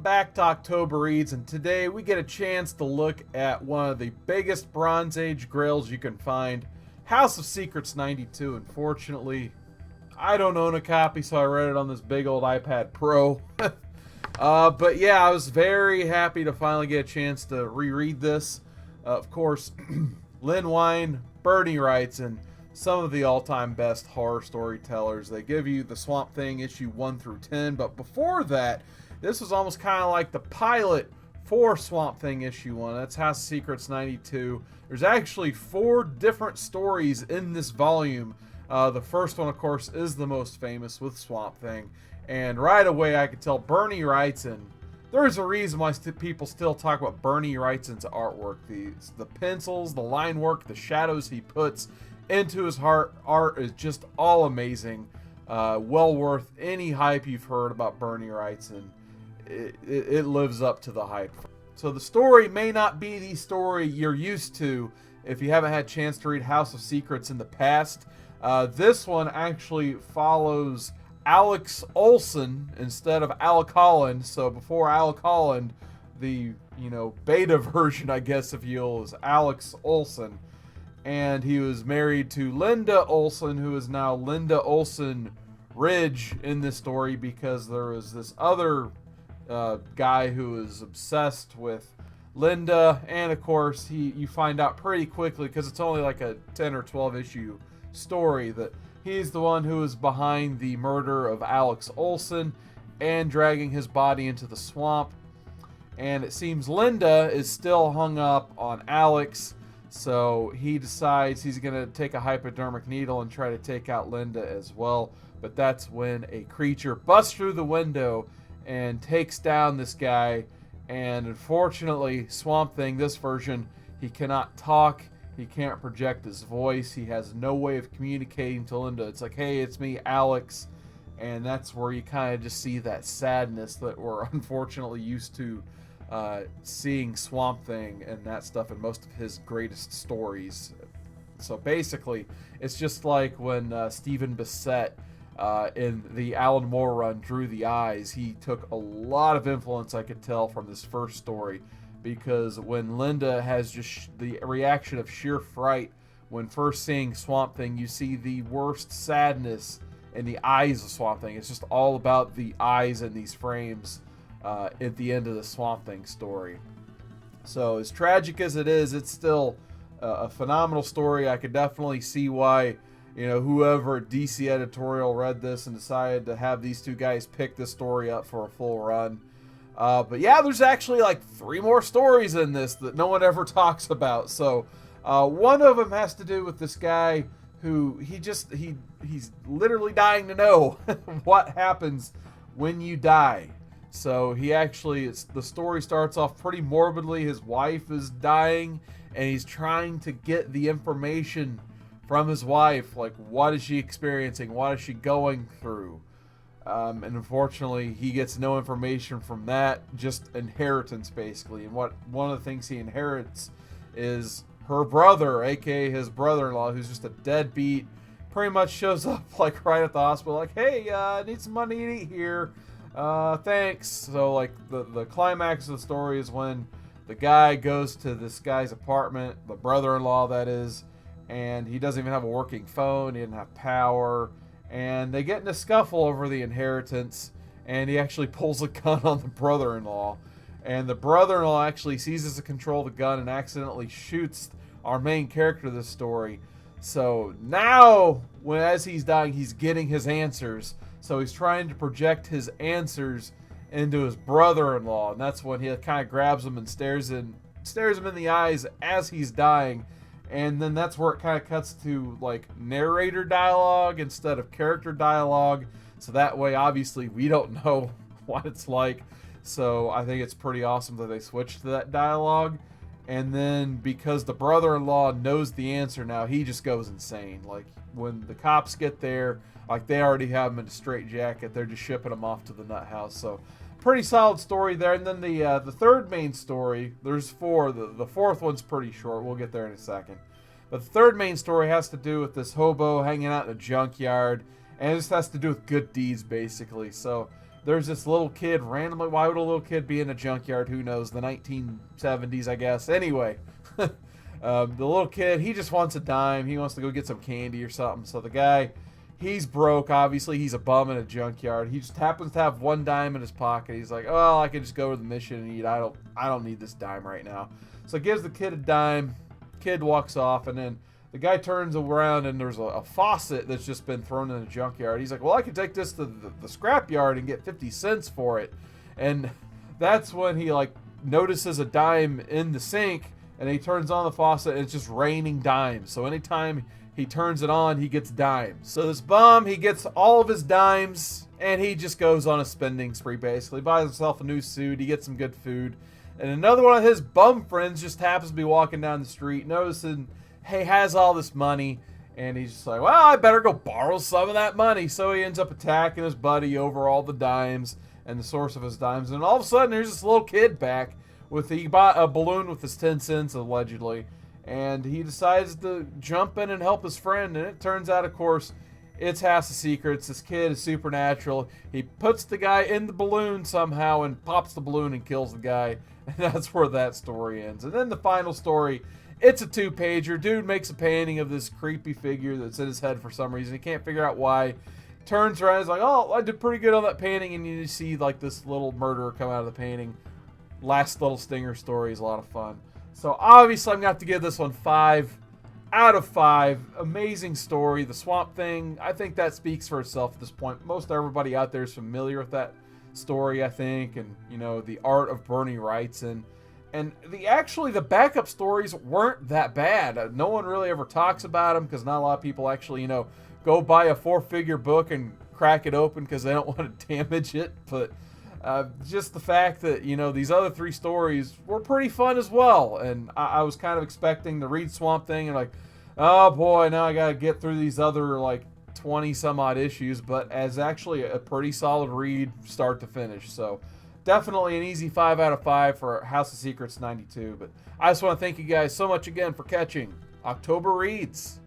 back to October Reads, and today we get a chance to look at one of the biggest Bronze Age grails you can find, House of Secrets 92. Unfortunately, I don't own a copy, so I read it on this big old iPad Pro. But yeah, I was very happy to finally get a chance to reread this. Of course, Lynn Wein, Bernie writes, and some of the all-time best horror storytellers. They give you the Swamp Thing issue 1 through 10, but before that, this was almost kind of like the pilot for Swamp Thing issue 1. That's House of Secrets 92. There's actually 4 different stories in this volume. The first one, of course, is the most famous with Swamp Thing, and right away I could tell Bernie Wrightson. There's a reason why people still talk about Bernie Wrightson's artwork. The pencils, the line work, the shadows he puts into his art is just all amazing. Well worth any hype you've heard about Bernie Wrightson. It lives up to the hype. So the story may not be the story you're used to if you haven't had a chance to read House of Secrets in the past. This one actually follows Alex Olson instead of Alec Holland. So before Alec Holland, the beta version, I guess if you will, is Alex Olson. And he was married to Linda Olson, who is now Linda Olson Ridge in this story, because there was this other guy who was obsessed with Linda. And of course, you find out pretty quickly, because it's only like a 10 or 12 issue story, that he's the one who is behind the murder of Alex Olson and dragging his body into the swamp. And it seems Linda is still hung up on Alex. So he decides he's going to take a hypodermic needle and try to take out Linda as well. But that's when a creature busts through the window and takes down this guy. And unfortunately, Swamp Thing, this version, he cannot talk. He can't project his voice. He has no way of communicating to Linda. It's like, hey, it's me, Alex. And that's where you kind of just see that sadness that we're unfortunately used to seeing Swamp Thing and that stuff in most of his greatest stories. So basically, it's just like when Stephen Bissett in the Alan Moore run drew the eyes. He took a lot of influence, I could tell, from this first story, because when Linda has just the reaction of sheer fright when first seeing Swamp Thing, you see the worst sadness in the eyes of Swamp Thing. It's just all about the eyes in these frames at the end of the Swamp Thing story. So as tragic as it is, it's still a phenomenal story. I could definitely see why whoever at DC editorial read this and decided to have these two guys pick this story up for a full run. But yeah, there's actually like 3 more stories in this that no one ever talks about. So one of them has to do with this guy who he's literally dying to know what happens when you die. So the story starts off pretty morbidly. His wife is dying, and he's trying to get the information from his wife, like what is she experiencing, what is she going through. And unfortunately, he gets no information from that, just inheritance basically. And one of the things he inherits is her brother, aka his brother-in-law, who's just a deadbeat. Pretty much shows up like right at the hospital, like, hey, I need some money to eat here. Thanks. So like the climax of the story is when the guy goes to this guy's apartment, the brother-in-law that is, and he doesn't even have a working phone. He didn't have power. And they get in a scuffle over the inheritance, and he actually pulls a gun on the brother-in-law. And the brother-in-law actually seizes the control of the gun and accidentally shoots our main character of this story. So now, as he's dying, he's getting his answers. So he's trying to project his answers into his brother-in-law. And that's when he kind of grabs him and stares him in the eyes as he's dying. And then that's where it kind of cuts to like narrator dialogue instead of character dialogue. So that way, obviously, we don't know what it's like. So I think it's pretty awesome that they switched to that dialogue. And then because the brother-in-law knows the answer now, he just goes insane. Like when the cops get there, like they already have him in a straitjacket. They're just shipping him off to the nut house. So pretty solid story there. And then the third main story, there's 4. The fourth one's pretty short. We'll get there in a second. But the third main story has to do with this hobo hanging out in a junkyard. And it just has to do with good deeds, basically. So there's this little kid randomly. Why would a little kid be in a junkyard? Who knows? The 1970s, I guess. Anyway, the little kid, he just wants a dime. He wants to go get some candy or something. So the guy, he's broke. Obviously, he's a bum in a junkyard. He just happens to have one dime in his pocket. He's like, oh, I can just go to the mission and eat. I don't need this dime right now. So he gives the kid a dime. Kid walks off, and then the guy turns around and there's a faucet that's just been thrown in the junkyard. He's like, well, I could take this to the scrap yard and get 50 cents for it. And that's when he like notices a dime in the sink, and he turns on the faucet and it's just raining dimes. So anytime he turns it on, he gets dimes. So this bum, he gets all of his dimes and he just goes on a spending spree basically. Buys himself a new suit, he gets some good food. And another one of his bum friends just happens to be walking down the street, noticing he has all this money, and he's just like, well, I better go borrow some of that money. So he ends up attacking his buddy over all the dimes and the source of his dimes. And all of a sudden, there's this little kid back he bought a balloon with his 10 cents, allegedly, and he decides to jump in and help his friend. And it turns out, of course, it's House of Secrets. This kid is supernatural. He puts the guy in the balloon somehow and pops the balloon and kills the guy. And that's where that story ends. And then the final story, it's a 2-pager. Dude makes a painting of this creepy figure that's in his head for some reason. He can't figure out why. Turns around, he's like, oh, I did pretty good on that painting. And you see like this little murderer come out of the painting. Last little stinger story is a lot of fun. So obviously I'm going to have to give this one 5 out of 5. Amazing story. The Swamp Thing, I think that speaks for itself at this point. Most everybody out there is familiar with that story, I think, and you know, the art of Bernie Wrightson. And the backup stories weren't that bad. No one really ever talks about them because not a lot of people actually, you know, go buy a 4-figure book and crack it open because they don't want to damage it. But just the fact that, you know, these other 3 stories were pretty fun as well. And I was kind of expecting to read Swamp Thing and like, oh boy, now I got to get through these other like 20 some odd issues, but as actually a pretty solid read start to finish. So definitely an easy 5 out of 5 for House of Secrets 92. But I just want to thank you guys so much again for catching October Reads.